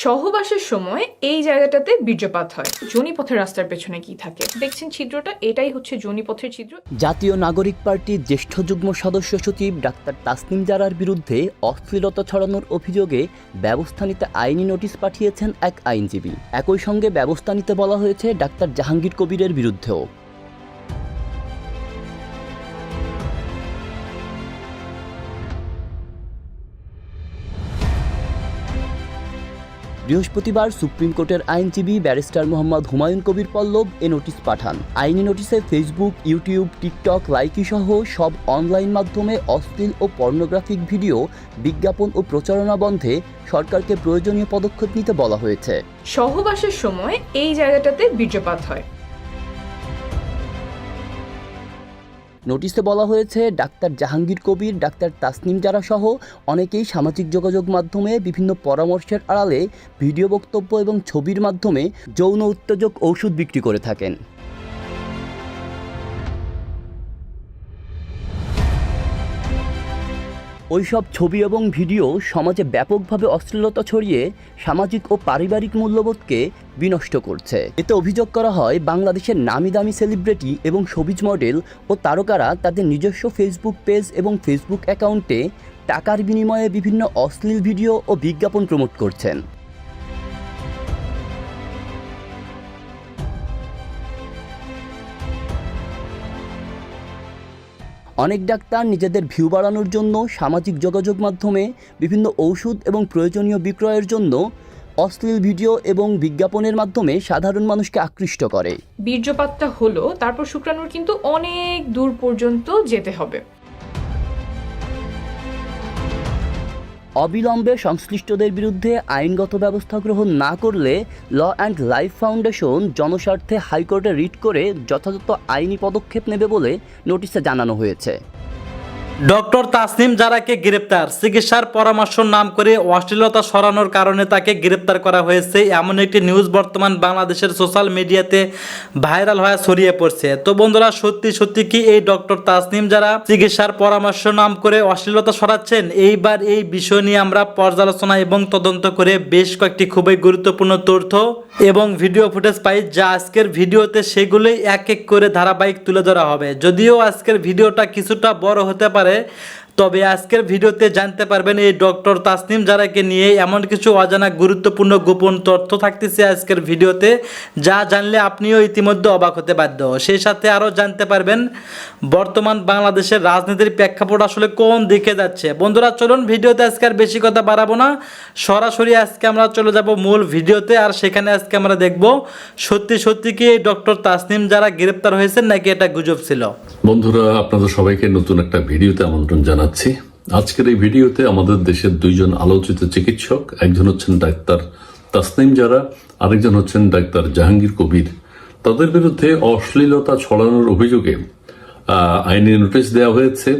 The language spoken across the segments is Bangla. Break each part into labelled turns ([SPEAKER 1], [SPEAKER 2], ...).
[SPEAKER 1] সহবাসের সময় এই জায়গাটাতে বীর্যপাত হয়। যোনিপথের রাস্তার পেছনে কি থাকে দেখছেন ছিদ্রটা, এটাই হচ্ছে যোনিপথের ছিদ্র।
[SPEAKER 2] জাতীয় নাগরিক পার্টির জ্যেষ্ঠ যুগ্ম সদস্য সচিব ডাক্তার তাসনিম জারার বিরুদ্ধে অশ্লীলতা ছড়ানোর অভিযোগে ব্যবস্থা নিতে আইনি নোটিশ পাঠিয়েছেন এক আইনজীবী। একই সঙ্গে ব্যবস্থা নিতে বলা হয়েছে ডাক্তার জাহাঙ্গীর কবিরের বিরুদ্ধেও। বৃহস্পতিবার সুপ্রিম কোর্টের আইনজীবী ব্যারিস্টার মোহাম্মদ হুমায়ুন কবির পল্লব এ নোটিশ পাঠান। আইনি নোটিশে ফেসবুক, ইউটিউব, টিকটক, লাইকি সহ সব অনলাইন মাধ্যমে অশ্লীল ও পর্নোগ্রাফিক ভিডিও, বিজ্ঞাপন ও প্রচারণা বন্ধে সরকারকে প্রয়োজনীয় পদক্ষেপ নিতে বলা হয়েছে।
[SPEAKER 1] সহবাসের সময় এই জায়গাটাতে বীর্যপাত হয়।
[SPEAKER 2] নোটিশে বলা হয়েছে ডাক্তার জাহাঙ্গীর কবির, ডাক্তার তাসনিম জারা সহ অনেকেই সামাজিক যোগাযোগ মাধ্যমে বিভিন্ন পরামর্শের আড়ালে ভিডিও, বক্তব্য এবং ছবির মাধ্যমে যৌন উত্তেজক ওষুধ বিক্রি করে থাকেন। ওইসব ছবি এবং ভিডিও সমাজে ব্যাপকভাবে অশ্লীলতা ছড়িয়ে সামাজিক ও পারিবারিক মূল্যবোধকে বিনষ্ট করছে। এতে অভিযোগ করা হয় বাংলাদেশের নামি দামি সেলিব্রিটি এবং শোবিজ মডেল ও তারকারা তাদের নিজস্ব ফেসবুক পেজ এবং ফেসবুক অ্যাকাউন্টে টাকার বিনিময়ে বিভিন্ন অশ্লীল ভিডিও ও বিজ্ঞাপন প্রমোট করছেন। অনেক ডাক্তার নিজেদের ভিউ বাড়ানোর জন্য সামাজিক যোগাযোগ মাধ্যমে বিভিন্ন ঔষধ এবং প্রয়োজনীয় বিক্রয়ের জন্য অশ্লীল ভিডিও এবং বিজ্ঞাপনের মাধ্যমে সাধারণ মানুষকে আকৃষ্ট করে।
[SPEAKER 1] বীর্যপাতটা হলো, তারপর শুক্রাণুর কিন্তু অনেক দূর পর্যন্ত যেতে হবে।
[SPEAKER 2] অবিলম্বে সংশ্লিষ্টদের বিরুদ্ধে আইনগত ব্যবস্থা গ্রহণ না করলে ল অ্যান্ড লাইফ ফাউন্ডেশন জনস্বার্থে হাইকোর্টে রিট করে যথাযথ আইনি পদক্ষেপ নেবে বলে নোটিশে জানানো হয়েছে।
[SPEAKER 3] ডক্টর তাসনিম জারাকে গ্রেপ্তার, চিকিৎসার পরামর্শ নাম করে অশ্লীলতা ছড়ানোর কারণে তাকে গ্রেপ্তার করা হয়েছে, এমন একটি নিউজ বর্তমান বাংলাদেশের সোশ্যাল মিডিয়াতে ভাইরাল হয়ে ছড়িয়ে পড়ছে। তো বন্ধুরা, সত্যি কি এই ডক্টর তাসনিম জারা চিকিৎসার পরামর্শ নাম করে অশ্লীলতা ছড়াচ্ছেন? এইবার এই বিষয় নিয়ে আমরা পর্যালোচনা এবং তদন্ত করে বেশ কয়েকটি খুবই গুরুত্বপূর্ণ তথ্য এবং ভিডিও ফুটেজ পাই, যা আজকের ভিডিওতে সেগুলোই এক এক করে ধারাবাহিক তুলে ধরা হবে। যদিও আজকের ভিডিওটা কিছুটা বড় হতে পারে, তবে আজকের ভিডিওতে জানতে পারবেন এই ডক্টর তাসনিম জারাকে নিয়ে এমন কিছু অজানা গুরুত্বপূর্ণ গোপন তথ্য থাকতেছে আজকের ভিডিওতে, যা জানলে আপনিও ইতিমধ্যে অবাক হতে বাধ্য। সেই সাথে আরও জানতে পারবেন বর্তমান বাংলাদেশের রাজনীতির প্রেক্ষাপট আসলে কোন দিকে যাচ্ছে। বন্ধুরা, চলুন ভিডিওতে আজকে আর বেশি কথা বাড়াবো না, সরাসরি আজকে আমরা চলে যাব মূল ভিডিওতে। আর সেখানে আজকে আমরা দেখব সত্যি কি এই ডক্টর তাসনিম জারা গ্রেপ্তার হয়েছেন নাকি এটা গুজব ছিল।
[SPEAKER 4] বন্ধুরা, আপনাদের সবাইকে নতুন একটা ভিডিওতে আমন্ত্রণ জানাচ্ছি। আজকের এই ভিডিওতে আমাদের দেশের দুইজন আলোচিত চিকিৎসক, একজন হচ্ছেন ডাক্তার তাসনিম জারা, আরেকজন হচ্ছেন ডাক্তার জাহাঙ্গীর কবির। তাদের বিরুদ্ধে অশ্লীলতা ছড়ানোর অভিযোগে আইনি নোটিশ দেওয়া হয়েছে।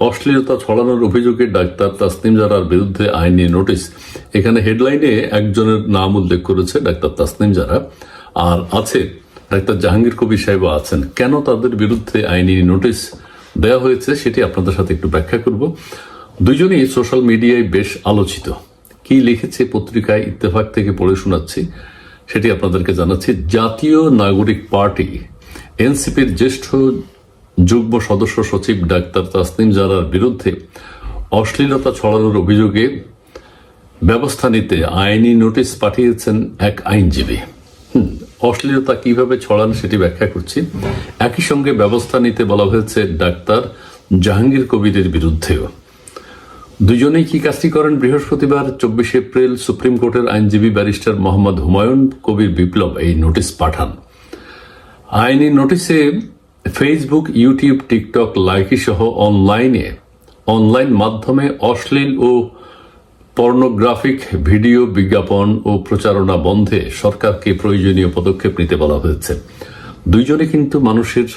[SPEAKER 4] অশ্লীলতা ছড়ানোর অভিযোগে ডাক্তার তাসনিম জারার বিরুদ্ধে আইনি নোটিশ, এখানে হেডলাইনে একজনের নাম উল্লেখ করেছে ডাক্তার তাসনিম জারা, আর আছে ডাক্তার জাহাঙ্গীর কবির সাহেবও আছেন। কেন তাদের বিরুদ্ধে আইনি নোটিশ দেওয়া হয়েছে সেটি আপনাদের সাথে একটু ব্যাখ্যা করব। দুজনেই সোশ্যাল মিডিয়ায় বেশ আলোচিত। কি লিখেছে পত্রিকায় ইত্তেফাক থেকে পড়ে শোনাচ্ছি, সেটি আপনাদেরকে জানাচ্ছি। জাতীয় নাগরিক পার্টি এনসিপির জ্যেষ্ঠ যুগ্ম সদস্য সচিব ডাক্তার তাসনিম জারার বিরুদ্ধে অশ্লীলতা ছড়ানোর অভিযোগে ব্যবস্থা নিতে আইনি নোটিশ পাঠিয়েছেন এক আইনজীবী। অশ্লীলতা কিভাবে ছড়ান সেটি ব্যাখ্যা করছি। একই সঙ্গে ব্যবস্থা নিতে বলা হয়েছে ডাক্তার জাহাঙ্গীর কবিরের বিরুদ্ধেও। দুজনেই কি কাজটি করেন? বৃহস্পতিবার 24 এপ্রিল সুপ্রিম কোর্টের আইনজীবী ব্যারিস্টার মোহাম্মদ হুমায়ুন কবির বিপ্লব এই নোটিশ পাঠান। আইনি নোটিশে ফেসবুক, ইউটিউব, টিকটক, লাইকি সহ অনলাইন মাধ্যমে অশ্লীল ও পর্নোগ্রাফিক ভিডিও, বিজ্ঞাপন ও প্রচারণা বন্ধে সরকারকে প্রয়োজনীয় পদক্ষেপ নিতে বলা হয়েছে। দুইজনে কিন্তু মানুষের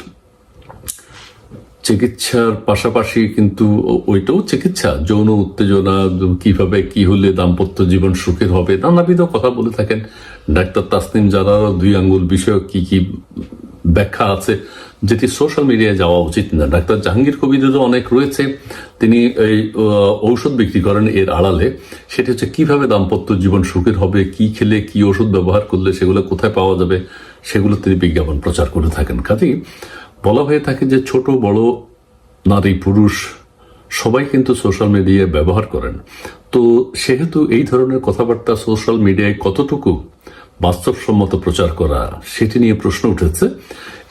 [SPEAKER 4] চিকিৎসার পাশাপাশি কিন্তু ওইটাও চিকিৎসা, যৌন উত্তেজনা কিভাবে কি হলে দাম্পত্য জীবন সুখের হবে, নানাবিধ কথা বলে থাকেন। ডাক্তার তাসনিম জারারও 2 আঙ্গুল বিষয়ক কি ব্যাখ্যা আছে যেটি সোশ্যাল মিডিয়ায় যাওয়া উচিত না। ডাক্তার জাহাঙ্গীর কবিরেরও অনেক রয়েছে, তিনি এই ঔষধ বিক্রি করেন এর আড়ালে। সেটি হচ্ছে কিভাবে দাম্পত্য জীবন সুখের হবে, কি খেলে কি ওষুধ ব্যবহার করলে সেগুলো কোথায় পাওয়া যাবে, সেগুলো তিনি বিজ্ঞাপন প্রচার করে থাকেন। কাজেই বলা হয়ে থাকে যে ছোট বড়, নারী পুরুষ সবাই কিন্তু সোশ্যাল মিডিয়ায় ব্যবহার করেন। তো সেহেতু এই ধরনের কথাবার্তা সোশ্যাল মিডিয়ায় কতটুকু বাস্তবসম্মত প্রচার করা, সেটি নিয়ে প্রশ্ন উঠেছে।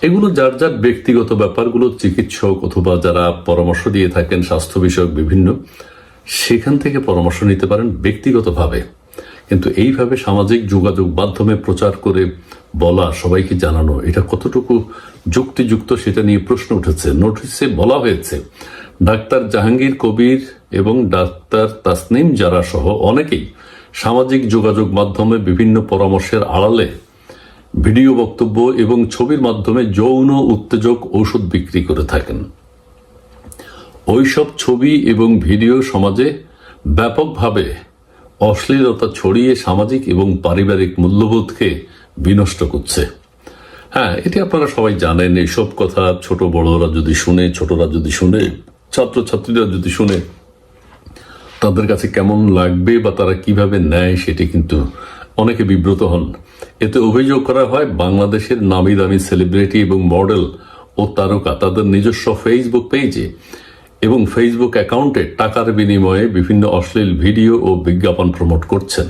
[SPEAKER 4] এগুলো যার যার ব্যক্তিগত ব্যাপারগুলো চিকিৎসক অথবা যারা পরামর্শ দিয়ে থাকেন স্বাস্থ্য বিষয়ক বিভিন্ন, সেখান থেকে পরামর্শ নিতে পারেন ব্যক্তিগতভাবে। কিন্তু এইভাবে সামাজিক যোগাযোগ মাধ্যমে প্রচার করে বলা, সবাইকে জানানো, এটা কতটুকু যুক্তিযুক্ত সেটা নিয়ে প্রশ্ন উঠেছে। নোটিশে বলা হয়েছে ডাক্তার জাহাঙ্গীর কবির এবং ডাক্তার তাসনিম জারা সহ অনেকেই সামাজিক যোগাযোগ মাধ্যমে বিভিন্ন পরামর্শের আড়ালে ভিডিও বক্তব্য এবং ছবির মাধ্যমে যৌন উত্তেজক ঔষধ বিক্রি করে থাকেন। ওইসব ছবি এবং ভিডিও সমাজে ব্যাপকভাবে অশ্লীলতা ছড়িয়ে সামাজিক এবং পারিবারিক মূল্যবোধকে বিনষ্ট করছে। হ্যাঁ, এটি আপনারা সবাই জানেন। এইসব কথা ছোট বড়রা যদি শুনে, ছোটরা যদি শুনে, ছাত্রছাত্রীরা যদি শুনে, তাদের কাছে কেমন লাগবে বা তারা কিভাবে নেয় সেটি কিন্তু অনেকে বিব্রত হন। এতে অভিযোগ করা হয় বাংলাদেশের নামি দামি সেলিব্রিটি এবং মডেল ও তারকা তাদের নিজস্ব ফেসবুক পেজে এবং ফেসবুক অ্যাকাউন্টে টাকার বিনিময়ে বিভিন্ন অশ্লীল ভিডিও ও বিজ্ঞাপন প্রমোট করছেন।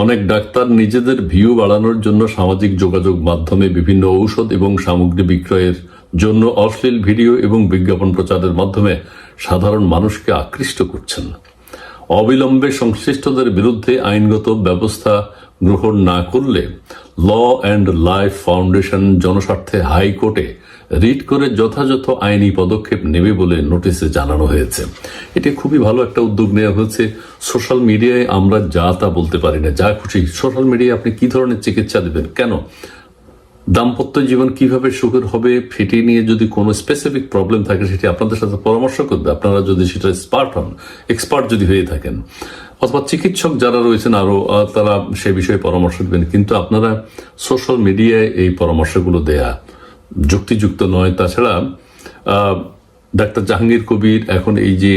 [SPEAKER 4] অনেক ডাক্তার নিজেদের ভিউ বাড়ানোর জন্য সামাজিক যোগাযোগ মাধ্যমে বিভিন্ন ঔষধ এবং সামগ্রী বিক্রয়ের জন্য অশ্লীল ভিডিও এবং বিজ্ঞাপন প্রচারের মাধ্যমে সাধারণ মানুষকে আকৃষ্ট করছেন। অবিলম্বে সংশ্লিষ্টদের বিরুদ্ধে আইনগত ব্যবস্থা গ্রহণ না করলে ল অ্যান্ড লাইফ ফাউন্ডেশন জনস্বার্থে হাইকোর্টে রিট করে যথাযথ আইনি পদক্ষেপ নেবে বলে নোটিশে জানানো হয়েছে। এটি খুবই ভালো একটা উদ্যোগ নেওয়া হয়েছে। সোশ্যাল মিডিয়ায় আমরা যা তা বলতে পারি না, যা খুশি। সোশ্যাল মিডিয়ায় আপনি কি ধরনের চিকিৎসা দেবেন, কেন দাম্পত্য জীবন কিভাবে সুখের হবে, সেটি নিয়ে যদি কোনো স্পেসিফিক প্রবলেম থাকে সেটি আপনাদের সাথে পরামর্শ করবে, আপনারা যদি সেটা এক্সপার্ট যদি হয়ে থাকেন, অথবা চিকিৎসক যারা রয়েছেন আরো, তারা সে বিষয়ে পরামর্শ দেবেন। কিন্তু আপনারা সোশ্যাল মিডিয়ায় এই পরামর্শগুলো দেয়া যুক্তিযুক্ত নয়। তাছাড়া ডাক্তার জাহাঙ্গীর কবির এখন এই যে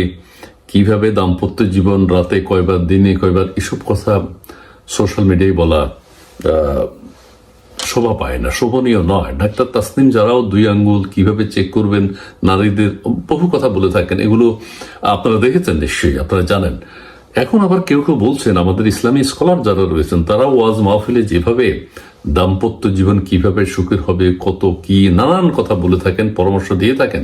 [SPEAKER 4] কিভাবে দাম্পত্য জীবন, রাতে কয়বার, দিনে কয়বার, এসব কথা সোশ্যাল মিডিয়ায় বলা শোভা পায় না, শোভনীয় নয়। ডাক্তার তাসনিম যারাও 2 আঙ্গুল কিভাবে চেক করবেন নারীদের, বহু কথা বলে থাকেন। এগুলো আপনারা দেখেছেন নিশ্চয়ই, আপনারা জানেন। এখন আবার কেউ কেউ বলছেন, আমাদের ইসলামী স্কলার যারা রয়েছেন তারা ওয়াজ মাহফিলে যেভাবে দাম্পত্য জীবন কিভাবে সুখের হবে, কত কি নানান কথা বলে থাকেন, পরামর্শ দিয়ে থাকেন।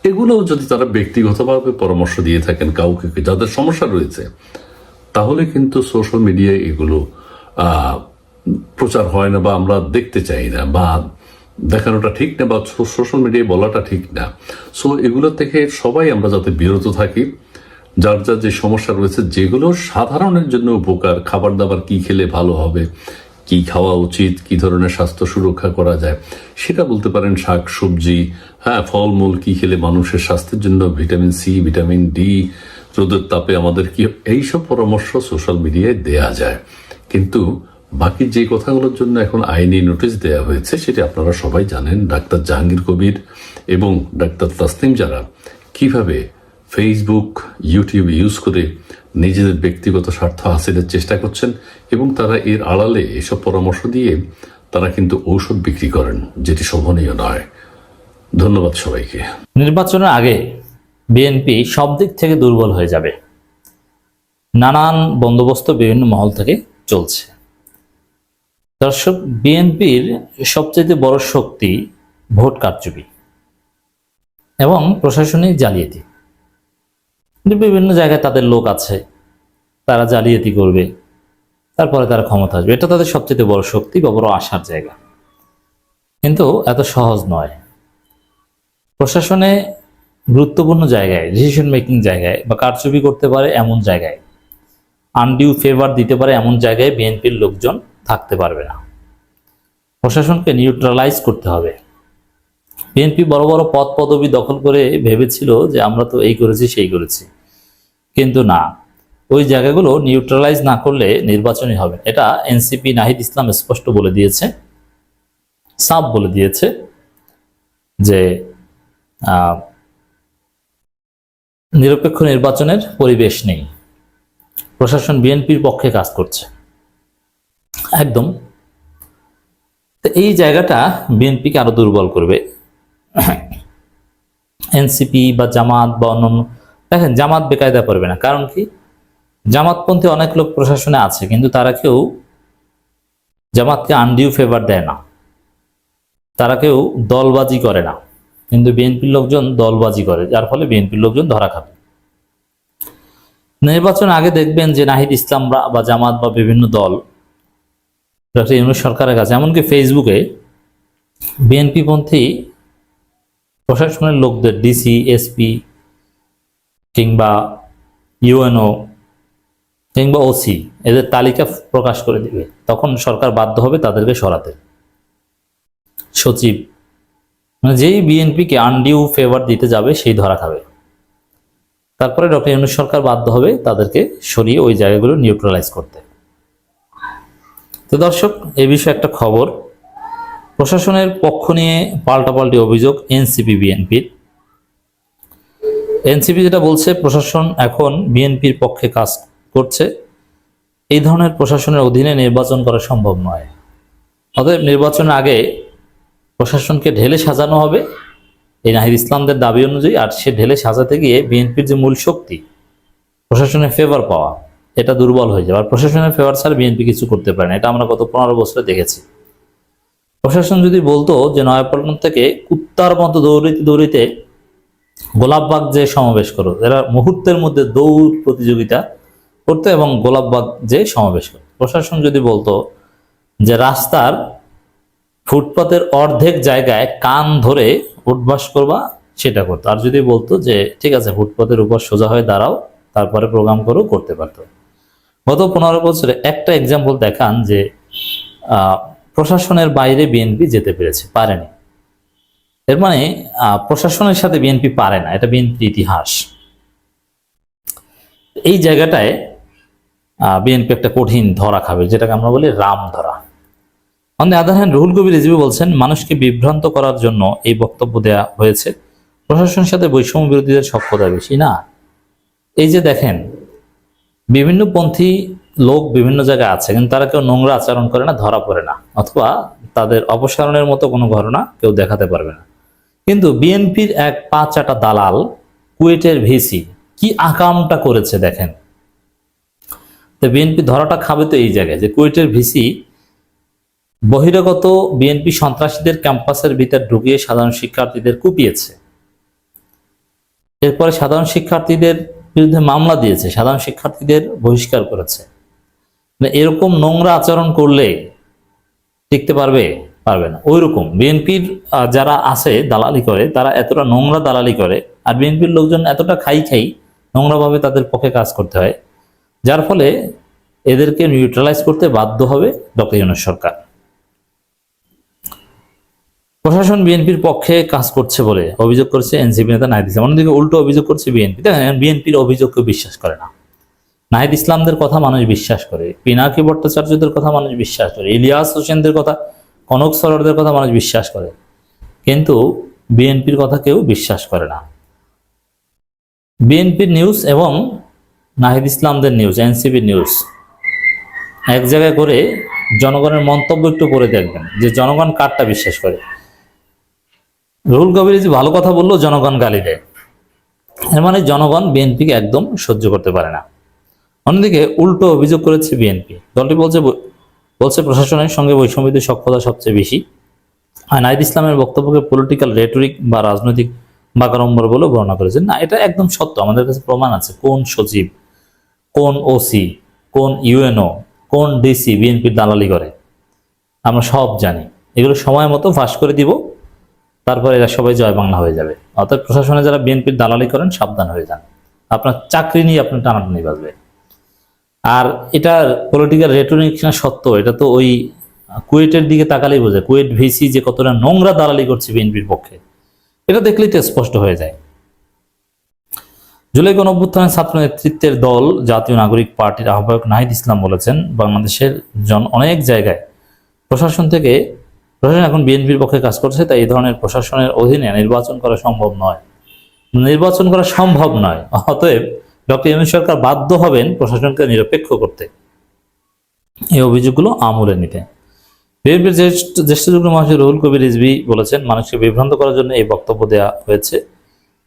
[SPEAKER 4] এগুলো যদি তারা ব্যক্তিগতভাবে পরামর্শ দিয়ে থাকেন কাউকে যাদের সমস্যা রয়েছে, তাহলে কিন্তু সোশ্যাল মিডিয়ায় এগুলো প্রচার হয় না, বা আমরা দেখতে চাই না, বা দেখানোটা ঠিক না, বা সোশ্যাল মিডিয়ায় বলাটা ঠিক না। সো এগুলো থেকে সবাই আমরা যাতে বিরত থাকি। যার যার যে সমস্যা রয়েছে, যেগুলো সাধারণের জন্য উপকার, খাবার দাবার কি খেলে ভালো হবে, কি খাওয়া উচিত, কি ধরনের স্বাস্থ্য সুরক্ষা করা যায়, সেটা বলতে পারেন। শাক সবজি, হ্যাঁ, ফলমূল কি খেলে মানুষের স্বাস্থ্যের জন্য, ভিটামিন সি, ভিটামিন ডি, রোদের তাপে আমাদের কি, এইসব পরামর্শ সোশ্যাল মিডিয়ায় দেয়া যায়। কিন্তু বাকি যে কথাগুলোর জন্য এখন আইনি নোটিশ দেয়া হয়েছে সেটি আপনারা সবাই জানেন। ডাক্তার জাহাঙ্গীর কবির এবং ডাক্তার তাসনিম যারা কিভাবে ফেসবুক, ইউটিউব ইউজ করে নিজেদের ব্যক্তিগত স্বার্থ হাসিলের চেষ্টা করছেন, এবং তারা এর আড়ালে এসব পরামর্শ দিয়ে তারা কিন্তু ঔষধ বিক্রি করেন, যেটি শোভনীয় নয়। ধন্যবাদ সবাইকে।
[SPEAKER 5] নির্বাচনের আগে বিএনপি সব দিক থেকে দুর্বল হয়ে যাবে, নানান বন্দোবস্ত বিভিন্ন মহল থেকে চলছে। দর্শক, বিএনপির সবচেয়ে বড় শক্তি ভোট কারচুপি এবং প্রশাসনিক জালিয়াতি। বিভিন্ন জায়গায় তাদের লোক আছে, তারা জালিয়াতি করবে, তারপরে তারা ক্ষমতা আসবে। এটা তাদের সবচেয়ে বড় শক্তি বা বড় আশার জায়গা। কিন্তু এত সহজ নয়। প্রশাসনে গুরুত্বপূর্ণ জায়গায়, ডিসিশন মেকিং জায়গায় বা কারচুপি করতে পারে এমন জায়গায়, আনডিউ ফেভার দিতে পারে এমন জায়গায় বিএনপির লোকজন থাকতে পারবে না। প্রশাসনকে নিউট্রালাইজ করতে হবে। বিএনপি বড় বড় পদ পদবি দখল করে ভেবেছিল যে আমরা তো এই করেছি সেই করেছি, কিন্তু না, ওই জায়গাগুলো নিউট্রালাইজ না করলে নির্বাচনই হবে। এটা এনসিপি নাহিদ ইসলাম স্পষ্ট বলে দিয়েছে। সাফ বলে দিয়েছে যে নিরপেক্ষ নির্বাচনের পরিবেশ নেই, প্রশাসন বিএনপির পক্ষে কাজ করছে একদম। তো এই জায়গাটা বিএনপিকে আরো দুর্বল করবে। এনসিপি বা জামাত বা অন্যান্য, দেখেন জামাত বেকায়দা করবে না, কারণ কি জামাতপন্থী অনেক লোক প্রশাসনে আছে, কিন্তু তারা কেউ জামাতকে আনডিউ ফেভার দেয় না, তারা কেউ দলবাজি করে না, কিন্তু বিএনপির লোকজন দলবাজি করে, যার ফলে বিএনপির লোকজন ধরা খাবে। নির্বাচন আগে দেখবেন যে নাহিদ ইসলাম বা জামাত বা বিভিন্ন দল ডক্টর ইউনূস সরকারের কাছে, এমনকি ফেসবুকে বিএনপি পন্থী প্রশাসনের লোকদের, ডিসি, এসপি কিংবা ইউএনও কিংবা ওসি, এদের তালিকা প্রকাশ করে দিবে, তখন সরকার বাধ্য হবে তাদেরকে সরাতে। সচিব, মানে যেই বিএনপিকে আনডিউ ফেভার দিতে যাবে সেই ধরা খাবে। তারপরে ডক্টর ইউনূস সরকার বাধ্য হবে তাদেরকে সরিয়ে ওই জায়গাগুলো নিউট্রালাইজ করতে। তো দর্শক, এই বিষয়ে একটা খবর, প্রশাসনের পক্ষ নিয়ে পাল্টাপাল্টি অভিযোগ এনসিপি বিএনপির। এনসিপি যেটা বলছে, প্রশাসন এখন বিএনপির পক্ষে কাজ করছে, এই ধরনের প্রশাসনের অধীনে নির্বাচন করা সম্ভব নয়। অতএব নির্বাচনের আগে প্রশাসনকে ঢেলে সাজানো হবে এই নাহিদ ইসলামদের দাবি অনুযায়ী, আর সে ঢেলে সাজাতে গিয়ে বিএনপির যে মূল শক্তি প্রশাসনের ফেভার পাওয়া, এটা দুর্বল হয়ে যাবে। আর প্রশাসনের ফেভার ছাড়া বিএনপি কিছু করতে পারে না, এটা আমরা গত 15 বছরে দেখেছি। প্রশাসন যদি বলতো যে নয়াপল্টন থেকে কুত্তার মতো দৌড়িতে গোলাপবাগ যে সমাবেশ করো, এরা মুহূর্তের মধ্যে দৌড় প্রতিযোগিতা করতো এবং গোলাপবাগ যে সমাবেশ করতো। প্রশাসন যদি বলতো যে রাস্তার ফুটপাতের অর্ধেক জায়গায় কান ধরে উঠবাস করবা, সেটা করতো। আর যদি বলতো যে ঠিক আছে ফুটপাতের উপর সোজা হয়ে দাঁড়াও, তারপরে প্রোগ্রাম করো, করতে পারতো। গত 15 বছরে একটা এক্সাম্পল দেখান যে প্রশাসনের বাইরে বিএনপি যেতে পেরেছে, পারেনি। এর মানে প্রশাসনের সাথে বিএনপি পারে না, এটা বিএনপির ইতিহাস। এই জায়গাটায় বিএনপি একটা কঠিন ধরা খাবে, যেটাকে আমরা বলি রাম ধরা। On the other hand, Ruhul Kabir Rizvi বলছেন, মানুষকে বিভ্রান্ত করার জন্য এই বক্তব্য দেয়া হয়েছে, প্রশাসনের সাথে বৈষম্য বিরোধীদের সখ্যতা বেশি না। এই যে দেখেন, বিভিন্ন পন্থী লোক বিভিন্ন জায়গায় আছে, কিন্তু তারা কেউ নোংরা আচরণ করে না, ধরা পড়ে না, অথবা তাদের অপসারণের মতো কোনো ঘটনা কেউ দেখাতে পারবে না। কিন্তু বিএনপির এক 5 দালাল কুয়েটের ভিসি কি আকামটা করেছে দেখেন। তো বিএনপি ধরাটা খাবে তো এই জায়গায়, যে কুয়েটের ভিসি বহিরাগত বিএনপি সন্ত্রাসীদের ক্যাম্পাসের ভিতর ঢুকিয়ে সাধারণ শিক্ষার্থীদের কুপিয়েছে। এরপরে সাধারণ শিক্ষার্থীদের বিরুদ্ধে মামলা দিয়েছে, সাধারণ শিক্ষার্থীদের বহিষ্কার করেছে। এরকম নোংরা আচরণ করলে টিকতে পারবে না। ওইরকম বিএনপির যারা আছে দালালি করে, তারা এতটা নোংরা দালালি করে, আর বিএনপির লোকজন এতটা খাই নোংরাভাবে তাদের পক্ষে কাজ করতে হয়, যার ফলে এদেরকে নিউট্রালাইজ করতে বাধ্য হবে ডক্টর ইউনূস সরকার। প্রশাসন বিএনপির পক্ষে কাজ করছে বলে অভিযোগ করছে এনসিপি নেতা নাহিদ ইসলাম। অন্যদিকে উল্টো অভিযোগ করছে বিএনপি। দেখেন, বিএনপির অভিযোগ কেউ বিশ্বাস করে না। নাহিদ ইসলামদের কথা মানুষ বিশ্বাস করে, পিনাকি ভট্টাচার্যদের কথা মানুষ বিশ্বাস করে, ইলিয়াস হোসেনদের কথা, কনক সরোয়ারদের কথা মানুষ বিশ্বাস করে, কিন্তু বিএনপির কথা কেউ বিশ্বাস করে না। বিএনপির নিউজ এবং নাহিদ ইসলামদের নিউজ, এনসিপির নিউজ এক জায়গায় করে জনগণের মন্তব্য একটু করে দেখবেন যে জনগণ কারটা বিশ্বাস করে। রুহুল কবির যে ভালো কথা বললো, জনগণ গালি দেয়, এর মানে জনগণ বিএনপিকে একদম সহ্য করতে পারে না। অন্যদিকে উল্টো অভিযোগ করেছে বিএনপি। দলটি বলছে প্রশাসনের সঙ্গে বৈষম্যদের সখ্যতা সবচেয়ে বেশি। আর নাহিদ ইসলামের বক্তব্যকে পলিটিক্যাল রেটরিক বা রাজনৈতিক বাগাড়ম্বর বলে বর্ণনা করেছেন। না, এটা একদম সত্য, আমাদের কাছে প্রমাণ আছে। কোন সচিব, কোন ওসি, কোন ইউএনও, কোন ডিসি বিএনপির দালালি করে আমরা সব জানি। এগুলো সময় মতো ফাঁস করে দিব, তারপরে এরা সবাই জয় বাংলা হয়ে যাবে। অর্থাৎ প্রশাসনে যারা বিএনপির দালালি করেন সাবধান হয়ে যান, আপনার চাকরি নিয়ে আপনার টানাটানি বাজবে। আর এটা পলিটিক্যাল রেটরিক না সত্য, এটা তো ওই কুয়েটের দিকে তাকালেই বোঝে। কুয়েট ভিসি যে কতটা নোংরা দালালি করছে বিএনপির পক্ষে, এটা দেখলেই তো স্পষ্ট হয়ে যায়। জুলাই গণঅভ্যুত্থানের ছাত্র নেতৃত্বের দল জাতীয় নাগরিক পার্টির আহ্বায়ক নাহিদ ইসলাম বলেছেন, বাংলাদেশের অনেক জায়গায় প্রশাসন থেকে প্রশাসন এখন বিএনপির পক্ষে কাজ করছে, তাই এই ধরনের প্রশাসনের অধীনে নির্বাচন করা সম্ভব নয়। অতএব ডক্টর ইউনূস সরকার বাধ্য হবেন প্রশাসনকে নিরপেক্ষ করতে, এই অভিযোগগুলো আমলে নিতে। বিএনপির জ্যেষ্ঠ যুগ্ম মহাসচিব রুহুল কবির রিজভী বলেছেন, মানুষকে বিভ্রান্ত করার জন্য এই বক্তব্য দেওয়া হয়েছে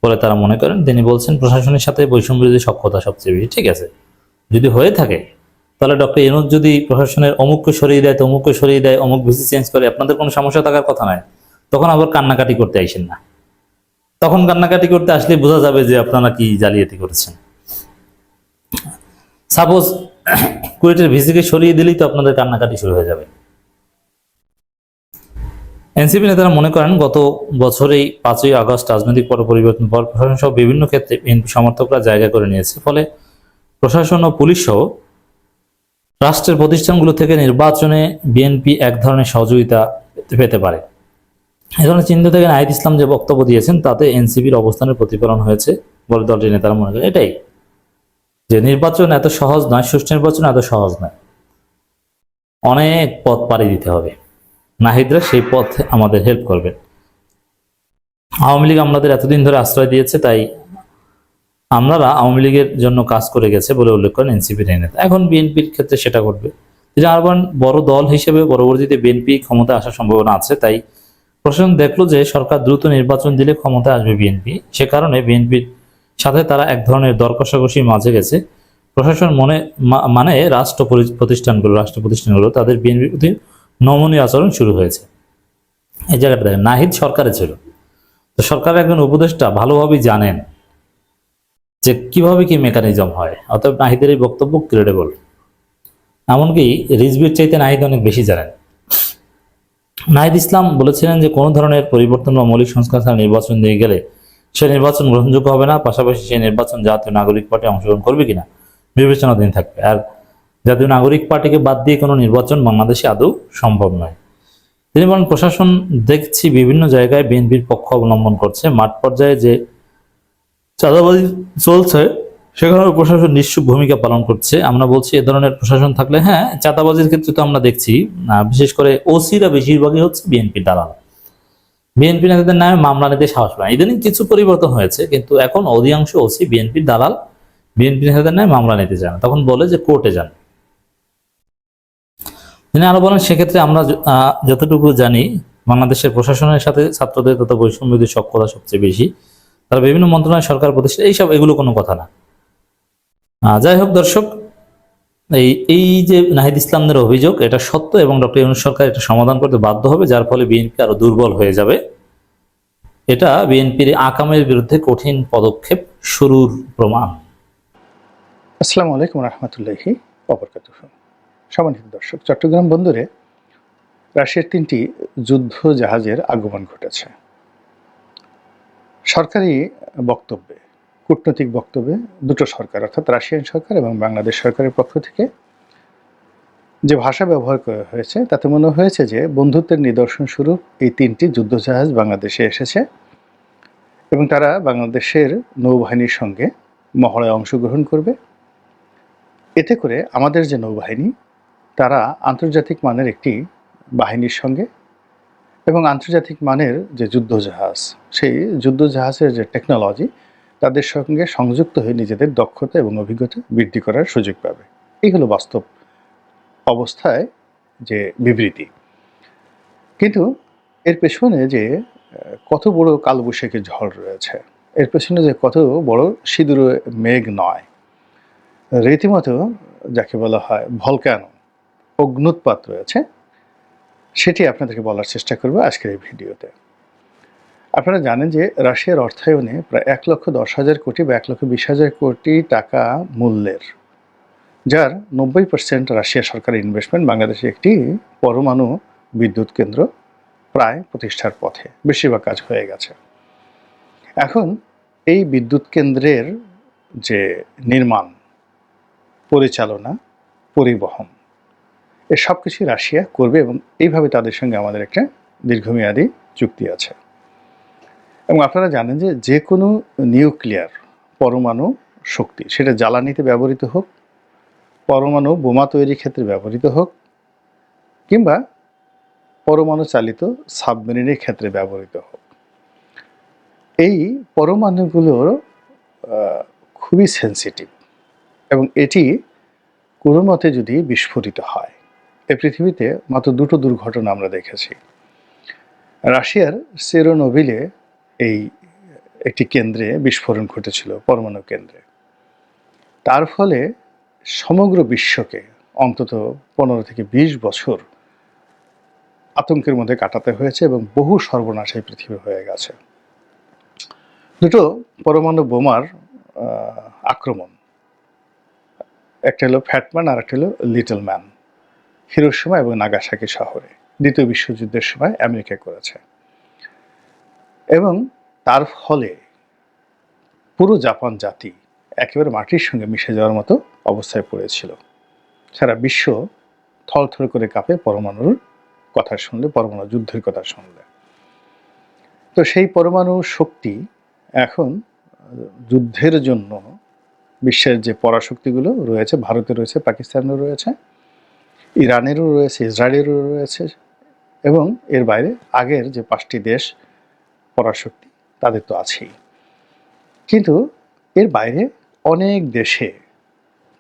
[SPEAKER 5] বলে তারা মনে করেন। তিনি বলছেন, প্রশাসনের সাথে বৈষম্য বিরোধী সক্ষতা সবচেয়ে বেশি। ঠিক আছে, যদি হয়ে থাকে তাহলে ডক্টর ইউনূস যদি প্রশাসনের অমুককে সরিয়ে দেয়, তমুককে সরিয়ে দেয়, অমুক ভিসি চেঞ্জ করে, আপনাদের কোনো সমস্যা থাকার কথা নয়। তখন আবার কান্নাকাটি করতে আইসেন না। তখন কান্নাকাটি করতে আসলে বোঝা যাবে যে আপনারা কি জালিয়াতি করেছেন। সাপোজ কুয়েটের ভিসিকে সরিয়ে দিলেই তো আপনাদের কান্নাকাটি শুরু হয়ে যাবে। এনসিপি নেতারা মনে করেন, গত বছরেই 5ই আগস্ট রাজনৈতিক পট পরিবর্তন পর প্রশাসন সহ বিভিন্ন ক্ষেত্রে বিএনপি সমর্থকরা জায়গা করে নিয়েছে। ফলে প্রশাসন ও পুলিশ সহ রাষ্ট্রের প্রতিষ্ঠানগুলো থেকে নির্বাচনে বিএনপি এক ধরনের সহযোগিতা পেতে পারে। এ ধরনের চিন্তা থেকে নাহিদ ইসলাম যে বক্তব্য দিয়েছেন তাতে এনসিপির অবস্থানের প্রতিফলন হয়েছে বলে দলটির নেতারা মনে করেন। এটাই যে নির্বাচন এত সহজ নয়, সুষ্ঠু নির্বাচন এত সহজ নয়, অনেক পথ পাড়ি দিতে হবে। নাহিদরা সেই পথে আমাদের হেল্প করবেন। আওয়ামী লীগ আমাদের এতদিন ধরে আশ্রয় দিয়েছে, তাই আমরা আওয়ামী লীগের জন্য কাজ করে গেছে বলে উল্লেখ করেন এনসিপির এই নেতা। এখন বিএনপির ক্ষেত্রে সেটা করবে। আর বড় দল হিসেবে পরবর্তীতে বিএনপি ক্ষমতায় আসার সম্ভাবনা আছে, তাই প্রশাসন দেখলো যে সরকার দ্রুত নির্বাচন দিলে ক্ষমতায় আসবে বিএনপি। সে কারণে বিএনপির সাথে তারা এক ধরনের দর কষাকষির মাঝে গেছে। প্রশাসন মানে রাষ্ট্র প্রতিষ্ঠানগুলো তাদের বিএনপির প্রতি নমনীয় আচরণ শুরু হয়েছে। এই জায়গাটা দেখেন, নাহিদ সরকারে ছিল, তো সরকারের একজন উপদেষ্টা ভালোভাবেই জানেন যে কিভাবে কি মেকানিজম হয়। অতএব নাহিদের এই বক্তব্য ক্রেডিবল। এমনকি রিজভির চাইতে নাহিদ অনেক বেশি জানেন। নাহিদ ইসলাম বলেছিলেন যে কোনো ধরনের পরিবর্তন বা মৌলিক সংস্কার ছাড়া নির্বাচন দিয়ে গেলে সে নির্বাচন গ্রহণযোগ্য হবে না। পাশাপাশি সেই নির্বাচন জাতীয় নাগরিক পার্টি অংশগ্রহণ করবে কিনা বিবেচনাধীন থাকবে। আর জাতীয় নাগরিক পার্টিকে বাদ দিয়ে কোনো নির্বাচন বাংলাদেশে আদৌ সম্ভব নয়। তিনি বলেন, প্রশাসন দেখছি বিভিন্ন জায়গায় বিএনপির পক্ষ অবলম্বন করছে। মাঠ পর্যায়ে যে চাঁদাবাজি চলছে সেখানে প্রশাসন নিশ্চুপ ভূমিকা পালন করছে। আমরা বলছি এ ধরনের প্রশাসন থাকলে, হ্যাঁ, চাঁদাবাজির ক্ষেত্রে তো আমরা দেখছি বিশেষ করে ওসিরা বেশিরভাগই হচ্ছে বিএনপি দালাল। বিএনপি নেতাদের নামে মামলা নিতে সাহস পায়। ইদানিং কিছু পরিবর্তন হয়েছে, কিন্তু এখন অধিকাংশ ওসি বিএনপির দালাল। বিএনপি নেতাদের নামে মামলা নিতে চান, তখন বলে যে কোর্টে যান। তিনি আরো বলেন, সেক্ষেত্রে আমরা যতটুকু জানি বাংলাদেশের প্রশাসনের সাথে ছাত্রদের তথা বৈষম্য বিরোধী সক্ষতা সবচেয়ে বেশি। তারা বিভিন্ন মন্ত্রণালয়, সরকার প্রতিষ্ঠান, এগুলো কোনো কথা না। যাই হোক দর্শক, এই যে নাহিদ ইসলামদের অভিযোগ এটা সত্য এবং ডক্টর ইউনূস সরকার এটা সমাধান করতে বাধ্য হবে, যার ফলে বিএনপি আরো দুর্বল হয়ে যাবে। এটা বিএনপির আকামের বিরুদ্ধে কঠিন পদক্ষেপ শুরুর প্রমাণ।
[SPEAKER 6] আসসালামু আলাইকুম রহমতুল্লাহি ওয়া সম্মানিত দর্শক, চট্টগ্রাম বন্দরে রাশিয়ার 3টি যুদ্ধ জাহাজের আগমন ঘটেছে। সরকারি বক্তব্যে, কূটনৈতিক বক্তব্যে দুটো সরকার অর্থাৎ রাশিয়ান সরকার এবং বাংলাদেশ সরকারের পক্ষ থেকে যে ভাষা ব্যবহার করা হয়েছে তাতে মনে হয়েছে যে বন্ধুত্বের নিদর্শন স্বরূপ এই 3টি যুদ্ধজাহাজ বাংলাদেশে এসেছে এবং তারা বাংলাদেশের নৌবাহিনীর সঙ্গে মহড়ায় অংশগ্রহণ করবে। এতে করে আমাদের যে নৌবাহিনী তারা আন্তর্জাতিক মানের একটি বাহিনীর সঙ্গে এবং আন্তর্জাতিক মানের যে যুদ্ধজাহাজ, সেই যুদ্ধজাহাজের যে টেকনোলজি তাদের সঙ্গে সংযুক্ত হয়ে নিজেদের দক্ষতা এবং অভিজ্ঞতা বৃদ্ধি করার সুযোগ পাবে। এই হলো বাস্তব অবস্থায় যে বিবৃতি। কিন্তু এর পেছনে যে কত বড় কালবৈশাখী ঝড় রয়েছে, এর পেছনে যে কত বড় সিঁদুর মেঘ নয়, রীতিমতো যাকে বলা হয় ভলক্যানো, অগ্নুৎপাত রয়েছে, সেটি আপনাদেরকে বলার চেষ্টা করব আজকের এই ভিডিওতে। আপনারা জানেন যে রাশিয়ার অর্থায়নে প্রায় 1,10,000 কোটি বা 1,20,000 কোটি টাকা মূল্যের, যার 90% রাশিয়া সরকারের ইনভেস্টমেন্ট বাংলাদেশে একটি পরমাণু বিদ্যুৎ কেন্দ্র প্রায় প্রতিষ্ঠার পথে, বেশিরভাগ কাজ হয়ে গেছে। এখন এই বিদ্যুৎ কেন্দ্রের যে নির্মাণ, পরিচালনা, পরিবহন, এ সব কিছুই রাশিয়া করবে এবং এইভাবে তাদের সঙ্গে আমাদের একটা দীর্ঘমেয়াদী চুক্তি আছে। এবং আপনারা জানেন যে যে কোনো নিউক্লিয়ার পরমাণু শক্তি, সেটা জ্বালানিতে ব্যবহৃত হোক, পরমাণু বোমা তৈরির ক্ষেত্রে ব্যবহৃত হোক, কিংবা পরমাণু চালিত সাবমেরিনের ক্ষেত্রে ব্যবহৃত হোক। এই পরমাণুগুলোর খুবই সেন্সিটিভ, এবং এটি কোনো মতে যদি বিস্ফোরিত হয়, এই পৃথিবীতে মাত্র দুটো দুর্ঘটনা আমরা দেখেছি। রাশিয়ার চেরনোবিলে এই একটি কেন্দ্রে বিস্ফোরণ ঘটেছিল, পরমাণু কেন্দ্রে। তার ফলে সমগ্র বিশ্বকে অন্তত 15 থেকে 20 বছর আতঙ্কের মধ্যে কাটাতে হয়েছে, এবং বহু সর্বনাশ এই পৃথিবী হয়ে গেছে। দুটো পরমাণু বোমার আক্রমণ, একটা হলো ফ্যাটম্যান আর একটা হলো লিটল ম্যান, হিরোশিমা এবং নাগাসাকি শহরে দ্বিতীয় বিশ্বযুদ্ধের সময় আমেরিকা করেছে। এবং তার ফলে পুরো জাপান জাতি একেবারে মাটির সঙ্গে মিশে যাওয়ার মতো অবস্থায় পড়েছিল। সারা বিশ্ব থরথর করে কাঁপে পরমাণুর কথা শুনলে, পরমাণু যুদ্ধের কথা শুনলে। তো সেই পরমাণু শক্তি এখন যুদ্ধের জন্য বিশ্বের যে পরাশক্তিগুলো রয়েছে, ভারতে রয়েছে, পাকিস্তানেরও রয়েছে, ইরানেরও রয়েছে, ইসরায়েলেরও রয়েছে, এবং এর বাইরে আগের যে 5টি দেশ পরাশক্তি তাদের তো আছেই। কিন্তু এর বাইরে অনেক দেশে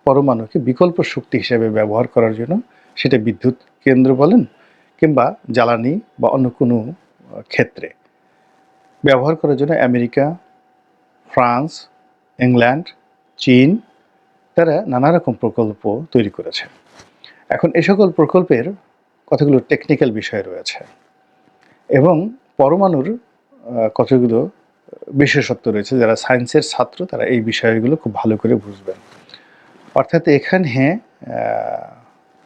[SPEAKER 6] পরমাণুকে বিকল্প শক্তি হিসেবে ব্যবহার করার জন্য, সেটা বিদ্যুৎ কেন্দ্র বলেন কিংবা জ্বালানি বা অন্য কোনো ক্ষেত্রে ব্যবহার করার জন্য আমেরিকা, ফ্রান্স, ইংল্যান্ড, চীন তারা নানা রকম প্রকল্প তৈরি করেছে। এখন এ সকল প্রকল্পের কতগুলো টেকনিক্যাল বিষয় রয়েছে, এবং পরমাণুর কতগুলো বিশেষত্ব রয়েছে। যারা সায়েন্সের ছাত্র তারা এই বিষয়গুলো খুব ভালো করে বুঝবেন। অর্থাৎ এখানে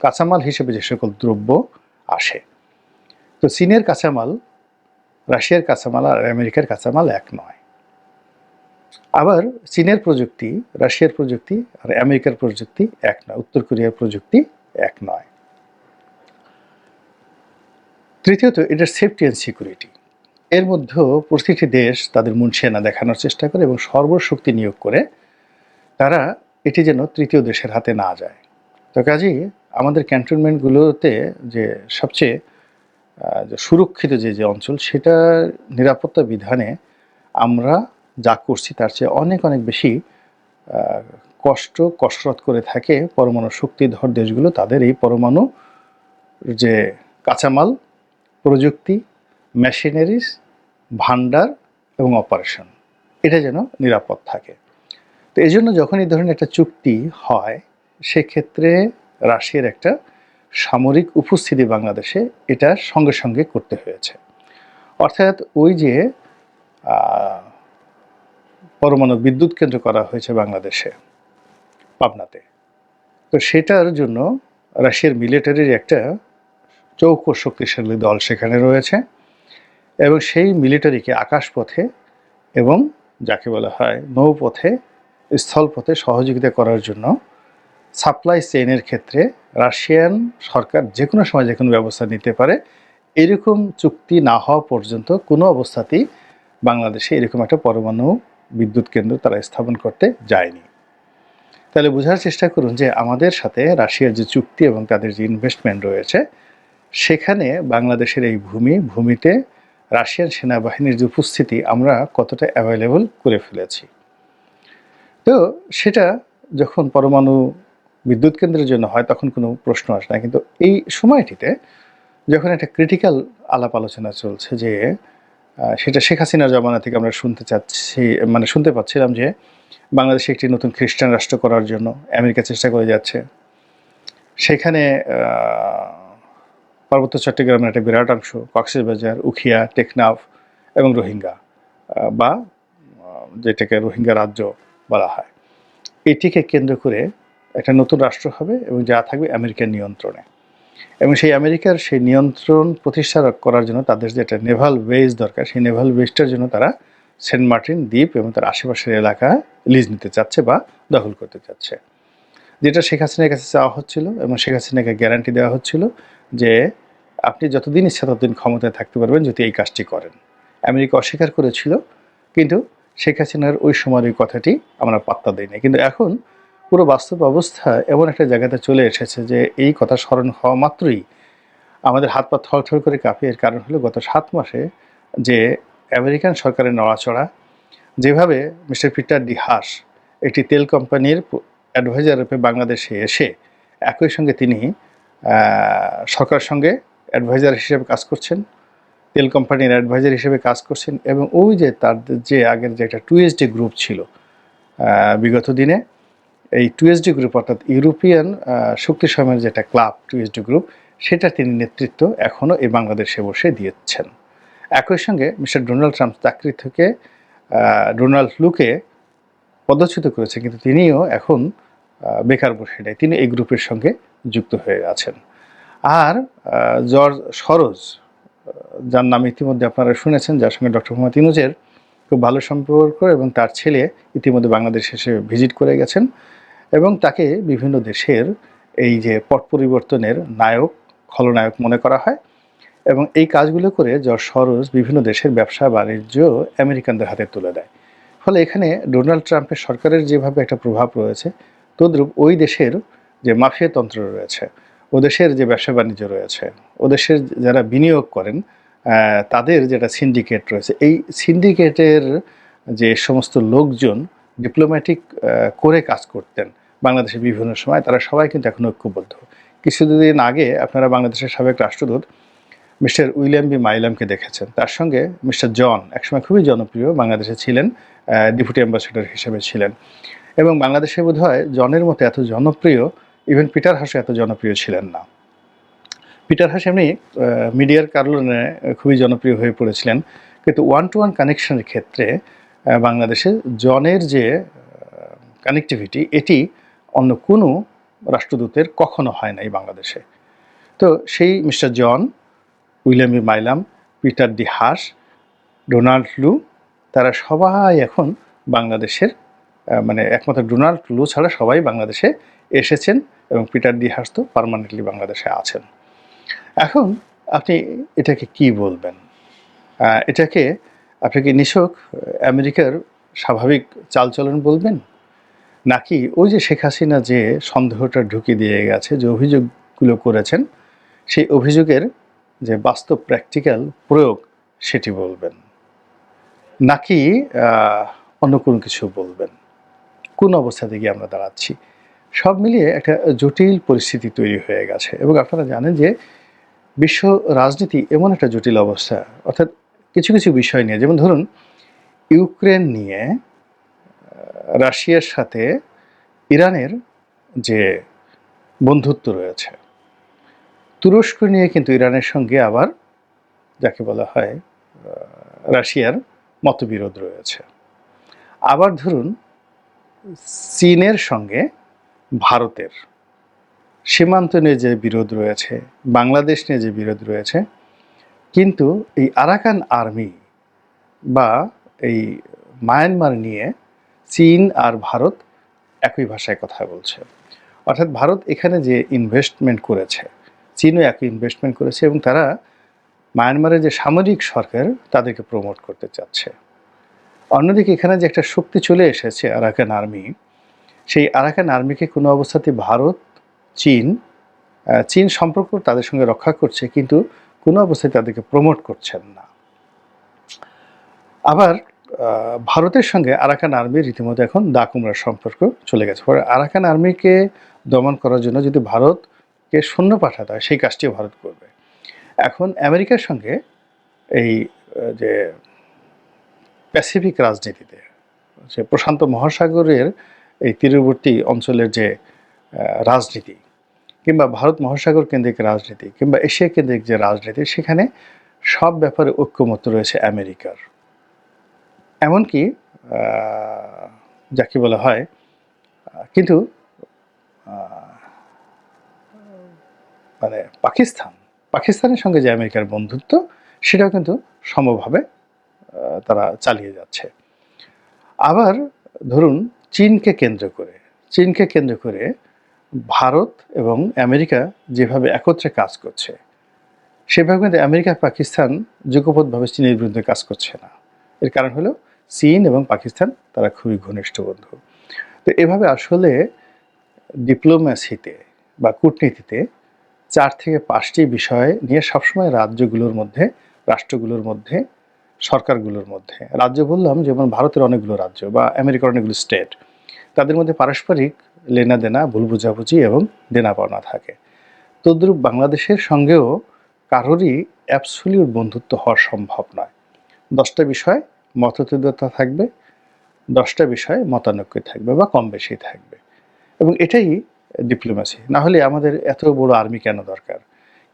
[SPEAKER 6] কাঁচামাল হিসেবে যে সকল দ্রব্য আসে, তো চীনের কাঁচামাল, রাশিয়ার কাঁচামাল আর আমেরিকার কাঁচামাল এক নয়। আবার চীনের প্রযুক্তি, রাশিয়ার প্রযুক্তি আর আমেরিকার প্রযুক্তি এক নয়, উত্তর কোরিয়ার প্রযুক্তি এক নয়। তৃতীয়ত, এটার সেফটি অ্যান্ড সিকিউরিটি। এর মধ্যেও প্রতিটি দেশ তাদের মুনশিয়ানা দেখানোর চেষ্টা করে এবং সর্বশক্তি নিয়োগ করে তারা এটি যেন তৃতীয় দেশের হাতে না যায়। তো কাজেই আমাদের ক্যান্টনমেন্টগুলোতে যে সবচেয়ে সুরক্ষিত যে অঞ্চল, সেটা নিরাপত্তা বিধানে আমরা যা করছি তার চেয়ে অনেক অনেক বেশি কসরত করে থাকে পরমাণু শক্তিধর দেশগুলো, তাদের এই পরমাণু যে কাঁচামাল, প্রযুক্তি, মেশিনারিজ, ভান্ডার এবং অপারেশন, এটা যেন নিরাপদ থাকে। তো এই জন্য যখন এই ধরনের একটা চুক্তি হয়, সেক্ষেত্রে রাশিয়ার একটা সামরিক উপস্থিতি বাংলাদেশে এটা সঙ্গে সঙ্গে করতে হয়েছে। অর্থাৎ ওই যে পরমাণু বিদ্যুৎ কেন্দ্র করা হয়েছে বাংলাদেশে, পাবনাতে, তো সেটার জন্য রাশিয়ার মিলিটারির একটা চৌকো শক্তিশালী দল সেখানে রয়েছে, এবং সেই মিলিটারিকে আকাশপথে এবং যাকে বলা হয় নৌপথে, স্থলপথে সহযোগিতা করার জন্য সাপ্লাই চেইনের ক্ষেত্রে রাশিয়ান সরকার যে কোনো সময় যে কোনো ব্যবস্থা নিতে পারে, এরকম চুক্তি না হওয়া পর্যন্ত কোনো অবস্থাতেই বাংলাদেশে এরকম একটা পরমাণু বিদ্যুৎ কেন্দ্র তারা স্থাপন করতে যায়নি। তাহলে বোঝার চেষ্টা করুন যে আমাদের সাথে রাশিয়ার যে চুক্তি এবং তাদের যে ইনভেস্টমেন্ট রয়েছে, সেখানে বাংলাদেশের এই ভূমিতে রাশিয়ান সেনাবাহিনীর যে উপস্থিতি আমরা কতটা অ্যাভেলেবল করে ফেলেছি। তো সেটা যখন পরমাণু বিদ্যুৎ কেন্দ্রের জন্য হয় তখন কোনো প্রশ্ন আসে না, কিন্তু এই সময়টিতে যখন একটা ক্রিটিক্যাল আলাপ আলোচনা চলছে, যে সেটা শেখ হাসিনার জমানা থেকে আমরা শুনতে পাচ্ছিলাম যে বাংলাদেশে একটি নতুন খ্রিস্টান রাষ্ট্র করার জন্য আমেরিকা চেষ্টা করে যাচ্ছে। সেখানে পার্বত্য চট্টগ্রামের একটা বিরাট অংশ, কক্সবাজার, উখিয়া, টেকনাফ এবং রোহিঙ্গা বা যেটাকে রোহিঙ্গা রাজ্য বলা হয়, এটিকে কেন্দ্র করে একটা নতুন রাষ্ট্র হবে এবং যা থাকবে আমেরিকার নিয়ন্ত্রণে। এবং সেই আমেরিকার সেই নিয়ন্ত্রণ প্রতিষ্ঠা করার জন্য তাদের যে একটা নেভাল বেস দরকার, সেই নেভাল বেসটার জন্য তারা সেন্ট মার্টিন দ্বীপ এবং তার আশেপাশের এলাকা লিজ নিতে চাচ্ছে বা দখল করতে চাচ্ছে, যেটা শেখ হাসিনার কাছে চাওয়া হচ্ছিল এবং শেখ হাসিনাকে গ্যারান্টি দেওয়া হচ্ছিল যে আপনি যতদিন ইচ্ছা ততদিন ক্ষমতায় থাকতে পারবেন যদি এই কাজটি করেন। আমেরিকা অস্বীকার করেছিল, কিন্তু শেখ হাসিনার ওই সময়ের ওই কথাটি আমরা পাত্তা দিই না। কিন্তু এখন পুরো বাস্তব অবস্থা এমন একটা জায়গাতে চলে এসেছে যে এই কথা স্মরণ হওয়া মাত্রই আমাদের হাত পা থরথর করে কাঁপে। এর কারণ হলো গত 7 মাসে যে আমেরিকান সরকারের নড়াচড়া, যেভাবে মিস্টার পিটার ডি হাস একটি তেল কোম্পানির অ্যাডভাইজার রূপে বাংলাদেশে এসে একই সঙ্গে তিনি সরকারের সঙ্গে অ্যাডভাইজার হিসেবে কাজ করছেন, তেল কোম্পানির অ্যাডভাইজার হিসেবে কাজ করছেন, এবং ওই যে তার যে আগের যে একটা 2SD গ্রুপ ছিল বিগত দিনে, এই 2SD গ্রুপ অর্থাৎ ইউরোপিয়ান শক্তি সময়ের যেটা ক্লাব 2SD গ্রুপ, সেটা তিনি নেতৃত্ব এখনও এই বাংলাদেশে বসে দিয়েছেন। একই সঙ্গে মিস্টার ডোনাল্ড ট্রাম্প চাকরি থেকে ডোনাল্ড লুকে পদচ্যুত করেছে, কিন্তু তিনিও এখন বেকার বসে নেই, তিনি এই গ্রুপের সঙ্গে যুক্ত হয়ে আছেন। আর জর্জ সরোজ, যার নাম ইতিমধ্যে আপনারা শুনেছেন, যার সঙ্গে ডক্টর মোহাম্মদ ইউনূসের খুব ভালো সম্পর্ক, এবং তার ছেলে ইতিমধ্যে বাংলাদেশ এসে ভিজিট করে গেছেন, এবং তাকে বিভিন্ন দেশের এই যে পট পরিবর্তনের নায়ক, খলনায়ক মনে করা হয়। এবং এই কাজগুলো করে জর্জ সরোজ বিভিন্ন দেশের ব্যবসা বাণিজ্য আমেরিকানদের হাতে তুলে দেয়। ফলে এখানে ডোনাল্ড ট্রাম্পের সরকারের যেভাবে একটা প্রভাব রয়েছে, তদ্রূপ ওই দেশের যে মাফিয়া তন্ত্র রয়েছে, ও দেশের যে ব্যবসা বাণিজ্য রয়েছে, ও দেশের যারা বিনিয়োগ করেন তাদের যেটা সিন্ডিকেট রয়েছে, এই সিন্ডিকেটের যে সমস্ত লোকজন ডিপ্লোম্যাটিক করে কাজ করতেন বাংলাদেশের বিভিন্ন সময়, তারা সবাই কিন্তু এখন ঐক্যবদ্ধ। কিছুদিন আগে আপনারা বাংলাদেশের সাবেক রাষ্ট্রদূত মিস্টার উইলিয়াম বি মাইলামকে দেখেছেন, তার সঙ্গে মিস্টার জন একসময় খুবই জনপ্রিয় বাংলাদেশে ছিলেন, ডেপুটি অ্যাম্বাসেডর হিসেবে ছিলেন, এবং বাংলাদেশে বোধহয় জনের মতো এত জনপ্রিয় ইভেন পিটার হাসও এত জনপ্রিয় ছিলেন না। পিটার হাস এমনি মিডিয়ার কারণে খুবই জনপ্রিয় হয়ে পড়েছিলেন, কিন্তু ওয়ান টু ওয়ান কানেকশনের ক্ষেত্রে বাংলাদেশে জনের যে কানেক্টিভিটি, এটি অন্য কোনো রাষ্ট্রদূতের কখনো হয় নাই বাংলাদেশে। তো সেই mister John, William B Milam, Peter D Haas, Donald Lu, তারা সবাই এখন বাংলাদেশের মানে একমাত্র ডোনাল্ড লু ছাড়া সবাই বাংলাদেশে এসেছেন, এবং পিটার ডি হাস তো পার্মানেন্টলি বাংলাদেশে আছেন। এখন আপনি এটাকে কি বলবেন? এটাকে আপনি কি নিছক আমেরিকার স্বাভাবিক চালচলন বলবেন, নাকি ওই যে শেখ হাসিনা যে সন্দেহটা ঢুকিয়ে দিয়ে গেছে, যে অভিযোগগুলো করেছেন, সেই অভিযোগের যে বাস্তব প্র্যাকটিক্যাল প্রয়োগ সেটি বলবেন, নাকি অন্য কোনো কিছু বলবেন? কোন অবস্থাতে গিয়ে আমরা দাঁড়াচ্ছি? সব মিলিয়ে একটা জটিল পরিস্থিতি তৈরি হয়ে গেছে, এবং আপনারা জানেন যে বিশ্ব রাজনীতি এমন একটা জটিল অবস্থা, অর্থাৎ কিছু কিছু বিষয় নিয়ে, যেমন ধরুন ইউক্রেন নিয়ে রাশিয়ার সাথে ইরানের যে বন্ধুত্ব রয়েছে, তুরস্ক নিয়ে কিন্তু ইরানের সঙ্গে আবার যাকে বলা হয় রাশিয়ার মতবিরোধ রয়েছে। আবার ধরুন চীনের সঙ্গে ভারতের সীমান্ত নিয়ে যে বিরোধ রয়েছে, বাংলাদেশ নিয়ে যে বিরোধ রয়েছে, কিন্তু এই আরাকান আর্মি বা এই মায়ানমার নিয়ে চীন আর ভারত একই ভাষায় কথা বলছে। অর্থাৎ ভারত এখানে যে ইনভেস্টমেন্ট করেছে, চীনও একই ইনভেস্টমেন্ট করেছে, এবং তারা মায়ানমারের যে সামরিক সরকার তাদেরকে প্রমোট করতে চাচ্ছে। অন্যদিকে এখানে যে একটা শক্তি চলে এসেছে আরাকান আর্মি, সেই আরাকান আর্মিকে কোনো অবস্থাতে ভারত, চীন সম্পর্ক তাদের সঙ্গে রক্ষা করছে, কিন্তু কোনো অবস্থায় তাদেরকে প্রমোট করছেন না। আবার ভারতের সঙ্গে আরাকান আর্মির রীতিমতো এখন দাকুমরার সম্পর্ক চলে গেছে। পরে আরাকান আর্মিকে দমন করার জন্য যদি ভারতকে সৈন্য পাঠাতে হয়, সেই কাজটিও ভারত করবে। এখন আমেরিকার সঙ্গে এই যে প্যাসিফিক রাজনীতিতে, যে প্রশান্ত মহাসাগরের এই তীরবর্তী অঞ্চলের যে রাজনীতি, কিংবা ভারত মহাসাগর কেন্দ্রিক রাজনীতি, কিংবা এশিয়া কেন্দ্রিক যে রাজনীতি, সেখানে সব ব্যাপারে ঐক্যমত্য রয়েছে আমেরিকার। এমনকি যাকে বলা হয়, কিন্তু মানে পাকিস্তানের সঙ্গে যে আমেরিকার বন্ধুত্ব, সেটাও কিন্তু সমভাবে তারা চালিয়ে যাচ্ছে। আবার ধরুন চীনকে কেন্দ্র করে ভারত এবং আমেরিকা যেভাবে একত্রে কাজ করছে, সেভাবে কিন্তু আমেরিকা পাকিস্তান যুগপৎভাবে চীনের বিরুদ্ধে কাজ করছে না। এর কারণ হলো চীন এবং পাকিস্তান তারা খুবই ঘনিষ্ঠ বন্ধু। তো এভাবে আসলে ডিপ্লোম্যাসিতে বা কূটনীতিতে 4 থেকে 5টি বিষয় নিয়ে সবসময় রাজ্যগুলোর মধ্যে, রাষ্ট্রগুলোর মধ্যে, সরকারগুলোর মধ্যে, রাজ্য বললাম যেমন ভারতের অনেকগুলো রাজ্য বা আমেরিকার অনেকগুলো স্টেট, তাদের মধ্যে পারস্পরিক লেনাদেনা, ভুল বোঝাবুঝি এবং দেনা পাওনা থাকে। তদ্রূপ বাংলাদেশের সঙ্গেও কারোরই অ্যাবসলিউট বন্ধুত্ব হওয়া সম্ভব নয়। 10টা বিষয় মতভেদতা থাকবে, 10টা বিষয় মতানৈক্য থাকবে বা কম বেশি থাকবে, এবং এটাই ডিপ্লোমেসি। না হলে আমাদের এত বড় আর্মি কেন দরকার,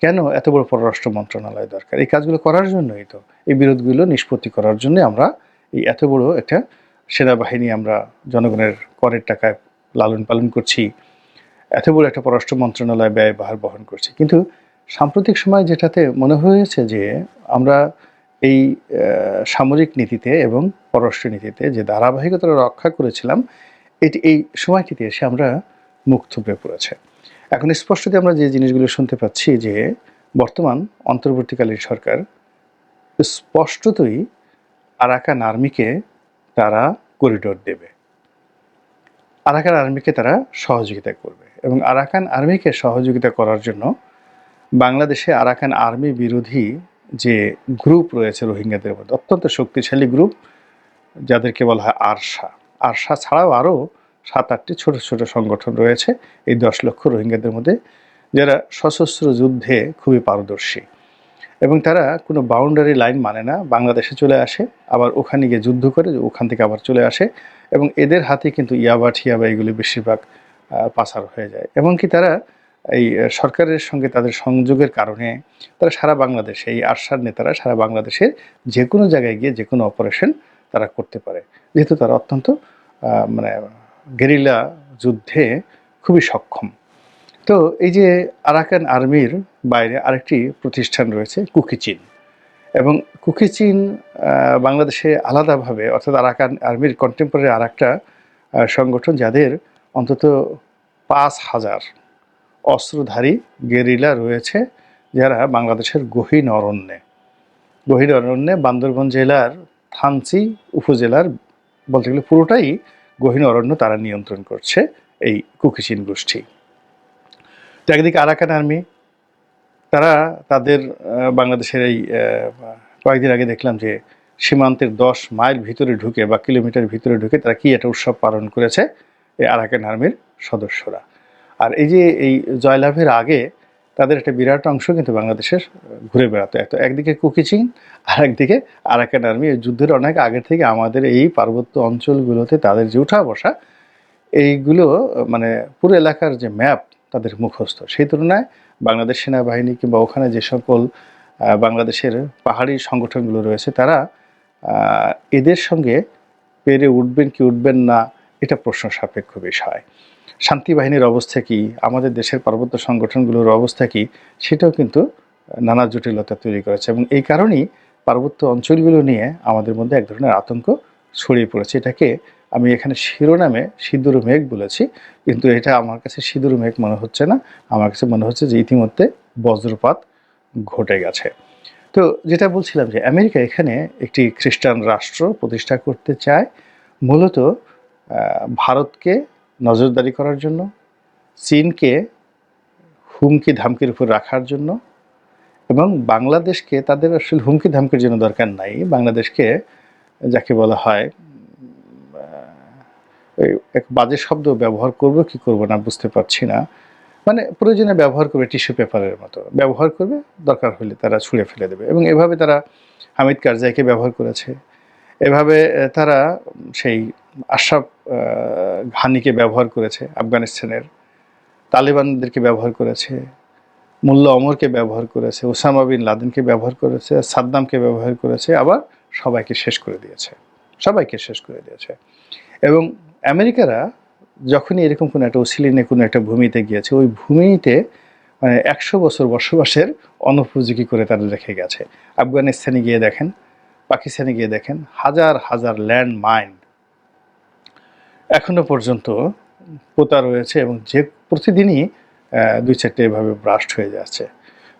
[SPEAKER 6] কেন এত বড় পররাষ্ট্র মন্ত্রণালয় দরকার? এই কাজগুলো করার জন্যই তো, এই বিরোধগুলো নিষ্পত্তি করার জন্য আমরা এই এত বড় একটা সেনাবাহিনী আমরা জনগণের করের টাকায় লালন পালন করছি, এত বড় একটা পররাষ্ট্র মন্ত্রণালয় ব্যয়ভার বহন করছি। কিন্তু সাম্প্রতিক সময় যেটাতে মনে হয়েছে যে আমরা এই সামরিক নীতিতে এবং পররাষ্ট্র নীতিতে যে ধারাবাহিকতা রক্ষা করেছিলাম, এই সময়টিতে এসে আমরা মুখ থুবড়ে পড়েছে। এখন স্পষ্টতই আমরা যে জিনিসগুলো শুনতে পাচ্ছি যে বর্তমান অন্তর্বর্তীকালীন সরকার স্পষ্টতই আরাকান আর্মিকে তারা করিডোর দেবে, আরাকান আর্মিকে তারা সহযোগিতা করবে, এবং আরাকান আর্মিকে সহযোগিতা করার জন্য বাংলাদেশে আরাকান আর্মি বিরোধী যে গ্রুপ রয়েছে রোহিঙ্গাদের মধ্যে, অত্যন্ত শক্তিশালী গ্রুপ, যাদেরকে বলা হয় আরসা। আরসা ছাড়াও আরও 7-8টি ছোট ছোট সংগঠন রয়েছে এই 10 লক্ষ রোহিঙ্গাদের মধ্যে, যারা সশস্ত্র যুদ্ধে খুবই পারদর্শী, এবং তারা কোনো বাউন্ডারি লাইন মানে না, বাংলাদেশে চলে আসে, আবার ওখানে গিয়ে যুদ্ধ করে, ওখান থেকে আবার চলে আসে, এবং এদের হাতে কিন্তু ইয়াবা ঠিয়াবা এগুলি বেশিরভাগ পাচার হয়ে যায়। এমনকি তারা এই সরকারের সঙ্গে তাদের সংযোগের কারণে তারা সারা বাংলাদেশে, এই আরসার নেতারা সারা বাংলাদেশের যে কোনো জায়গায় গিয়ে যে কোনো অপারেশন তারা করতে পারে, যেহেতু তারা অত্যন্ত মানে গেরিলা যুদ্ধে খুবই সক্ষম। তো এই যে আরাকান আর্মির বাইরে আরেকটি প্রতিষ্ঠান রয়েছে কুকিচিন, এবং কুকিচিন বাংলাদেশে আলাদাভাবে, অর্থাৎ আরাকান আর্মির কন্টেম্পোরারি আরেকটা সংগঠন, যাদের অন্তত 5,000 অস্ত্রধারী গেরিলা রয়েছে, যারা বাংলাদেশের গহীন অরণ্যে বান্দরবান জেলার থানচি উপজেলার বলতে গেলে পুরোটাই গহীন অরণ্য তারা নিয়ন্ত্রণ করছে, এই কুকিচিন গোষ্ঠী। তো একদিকে আরাকান আর্মি, তারা তাদের বাংলাদেশের এই কয়েকদিন আগে দেখলাম যে সীমান্তের 10 মাইল ভিতরে ঢুকে বা কিলোমিটার ভিতরে ঢুকে তারা কি একটা উৎসব পালন করেছে এই আরাকান আর্মির সদস্যরা। আর এই যে এই জয়লাভের আগে তাদের একটা বিরাট অংশ কিন্তু বাংলাদেশের ঘুরে বেড়াতো। একদিকে কুকিচিন আর একদিকে আরাকান আর্মি। এই যুদ্ধের অনেক আগে থেকে আমাদের এই পার্বত্য অঞ্চলগুলোতে তাদের যে উঠা বসা, এইগুলো মানে পুরো এলাকার যে ম্যাপ তাদের মুখস্থ। সেই তুলনায় বাংলাদেশ সেনাবাহিনী কিংবা ওখানে যে সকল বাংলাদেশের পাহাড়ি সংগঠনগুলো রয়েছে, তারা এদের সঙ্গে পেরে উঠবেন কি উঠবেন না, এটা প্রশ্ন সাপেক্ষ বিষয়। শান্তি বাহিনীর অবস্থা কী, আমাদের দেশের পার্বত্য সংগঠনগুলোর অবস্থা কী, সেটাও কিন্তু নানা জটিলতা তৈরি করেছে, এবং এই কারণেই পার্বত্য অঞ্চলগুলো নিয়ে আমাদের মধ্যে এক ধরনের আতঙ্ক ছড়িয়ে পড়েছে। এটাকে আমি এখানে শিরোনামে সিঁদুর মেঘ বলেছি, কিন্তু এটা আমার কাছে সিঁদুর মেঘ মনে হচ্ছে না, আমার কাছে মনে হচ্ছে যে ইতিমধ্যে বজ্রপাত ঘটে গেছে। তো যেটা বলছিলাম যে আমেরিকা এখানে একটি খ্রিস্টান রাষ্ট্র প্রতিষ্ঠা করতে চায়, মূলত ভারতকে নজরদারি করার জন্য, চীনকে হুমকি ধামকির উপর রাখার জন্য, এবং বাংলাদেশকে তাদের আসলে হুমকি ধামকির জন্য দরকার নাই, বাংলাদেশকে যাকে বলা হয় এক বাজে শব্দ ব্যবহার করব কি করব না বুঝতে পারছি না, মানে প্রয়োজনে ব্যবহার করবে, টিস্যু পেপারের মতো ব্যবহার করবে, দরকার হলে তারা ছুঁড়ে ফেলে দেবে। এবং এভাবে তারা হামিদ কারজাইকে ব্যবহার করেছে, এভাবে তারা সেই আশরাফ ঘানিকে ব্যবহার করেছে, আফগানিস্তানের তালেবানদেরকে ব্যবহার করেছে, মোল্লা ওমরকে ব্যবহার করেছে, ওসামা বিন লাদেনকে ব্যবহার করেছে, সাদ্দামকে ব্যবহার করেছে, আবার সবাইকে শেষ করে দিয়েছে। এবং আমেরিকারা যখনই এরকম কোনো একটা অসিলিনে কোনো একটা ভূমিতে গিয়েছে, ওই ভূমিতে মানে 100 বছর বসবাসের অনুপযোগী করে তারা রেখে গেছে। আফগানিস্তানে গিয়ে দেখেন, পাকিস্তানে গিয়ে দেখেন, হাজার হাজার ল্যান্ড মাইন এখনো পর্যন্ত পোতা রয়েছে, এবং যে প্রতিদিনই 2-4টে এভাবে ব্রাস্ট হয়ে যাচ্ছে।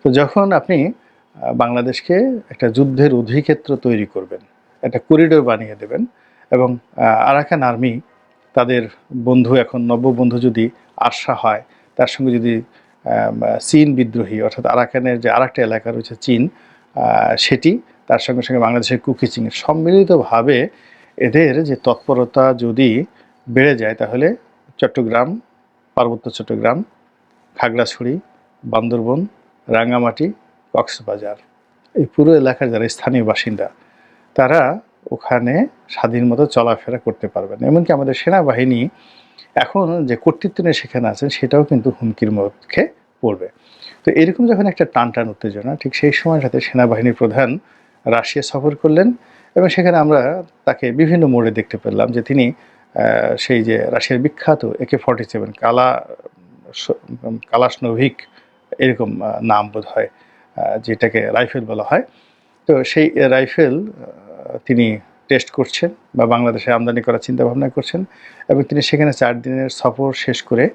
[SPEAKER 6] তো যখন আপনি বাংলাদেশকে একটা যুদ্ধের অধিক্ষেত্র তৈরি করবেন, একটা করিডোর বানিয়ে দেবেন, এবং আরাকান আর্মি তাদের বন্ধু, এখন নব্য বন্ধু যদি আরসা হয়, তার সঙ্গে যদি চীন বিদ্রোহী, অর্থাৎ আরাকানের যে আরেকটা এলাকা রয়েছে চীন, সেটি, তার সঙ্গে সঙ্গে বাংলাদেশের কুকিচিং, সম্মিলিতভাবে এদের যে তৎপরতা যদি বেড়ে যায় তাহলে চট্টগ্রাম, পার্বত্য চট্টগ্রাম, খাগড়াছড়ি, বান্দরবন, রাঙ্গামাটি, কক্সবাজার, এই পুরো এলাকার যারা স্থানীয় বাসিন্দা তারা ওখানে স্বাধীন মতো চলাফেরা করতে পারবেন। এমনকি আমাদের সেনাবাহিনী এখন যে কর্তৃত্ব নিয়ে সেখানে আছেন সেটাও কিন্তু হুমকির মুখে পড়বে। তো এরকম যখন একটা টান উত্তেজনা, ঠিক সেই সময়ের সাথে সেনাবাহিনীর প্রধান রাশিয়া সফর করলেন এবং সেখানে আমরা তাকে বিভিন্ন মোড়ে দেখতে পেলাম যে তিনি সেই যে রাশিয়ার বিখ্যাত AK-47 কালাশনোভিক এরকম নাম বোধ হয়, যেটাকে রাইফেল বলা হয়, তো সেই রাইফেল তিনি টেস্ট করছেন বা বাংলাদেশে আমদানি করার চিন্তা ভাবনা করছেন এবং তিনি সেখানে 4 দিনের সফর শেষ করে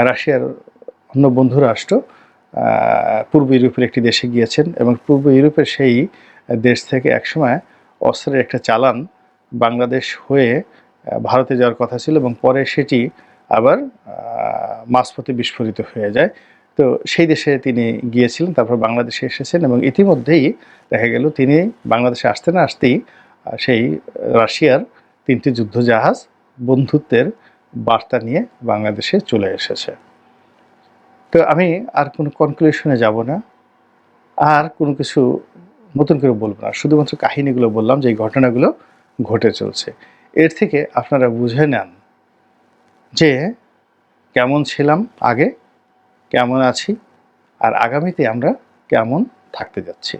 [SPEAKER 6] রাশিয়ার অন্য বন্ধু রাষ্ট্র পূর্ব ইউরোপের একটি দেশে গিয়েছেন এবং পূর্ব ইউরোপের সেই দেশ থেকে একসময় অস্ত্রের একটা চালান বাংলাদেশ হয়ে ভারতে যাওয়ার কথা ছিল এবং পরে সেটি আবার মাঝপথে বিস্ফোরিত হয়ে যায়। তো সেই দেশে তিনি গিয়েছিলেন, তারপর বাংলাদেশে এসেছেন এবং ইতিমধ্যেই দেখা গেল তিনি বাংলাদেশে আসতে না আসতেই সেই রাশিয়ার 3টি যুদ্ধজাহাজ বন্ধুত্বের বার্তা নিয়ে বাংলাদেশে চলে এসেছে। তো আমি আর কোনো কনক্লুশনে যাব না, আর কোনো কিছু নতুন করে বলবো না, শুধুমাত্র কাহিনীগুলো বললাম যে এই ঘটনাগুলো ঘটে চলছে। এর থেকে আপনারা বুঝে নেন যে কেমন ছিলাম আগে, কেমন আছি, আর আগামীতে আমরা কেমন থাকতে যাচ্ছি।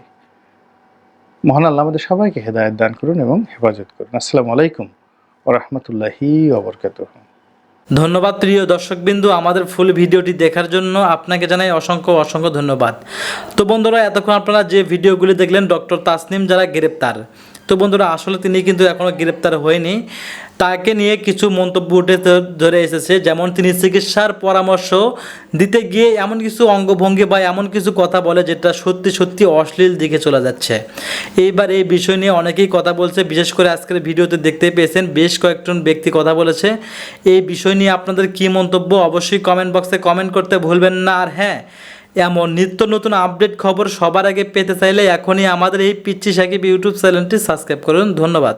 [SPEAKER 6] মহান আল্লাহ আমাদের সবাইকে হেদায়েত দান করুন এবং হেফাজত করুন। আসসালামু আলাইকুম ওয়া রাহমাতুল্লাহি ওয়া বারাকাতুহু।
[SPEAKER 3] ধন্যবাদ প্রিয় দর্শকবিন্দু, আমাদের ফুল ভিডিওটি দেখার জন্য আপনাকে জানাই অসংখ্য ধন্যবাদ। তো বন্ধুরা, এতক্ষণ আপনারা যে ভিডিওগুলি দেখলেন ডক্টর তাসনিম যারা গ্রেপ্তার, তো বন্ধুরা আসলে তিনি কিন্তু এখনও গ্রেপ্তার হয়নি। তাকে নিয়ে কিছু মন্তব্য উঠে ধরে এসেছে, যেমন তিনি চিকিৎসার পরামর্শ দিতে গিয়ে এমন কিছু অঙ্গভঙ্গি বা এমন কিছু কথা বলে যেটা সত্যি অশ্লীল দিকে চলে যাচ্ছে। এইবার এই বিষয় নিয়ে অনেকেই কথা বলছে, বিশেষ করে আজকের ভিডিওতে দেখতে পেয়েছেন বেশ কয়েকজন ব্যক্তি কথা বলেছে। এই বিষয় নিয়ে আপনাদের কী মন্তব্য অবশ্যই কমেন্ট বক্সে কমেন্ট করতে ভুলবেন না। আর হ্যাঁ, এমন নিত্য নতুন আপডেট খবর সবার আগে পেতে চাইলে এখনই আমাদের এই পিচ্চি সাকিব ইউটিউব চ্যানেলটি সাবস্ক্রাইব করুন। ধন্যবাদ।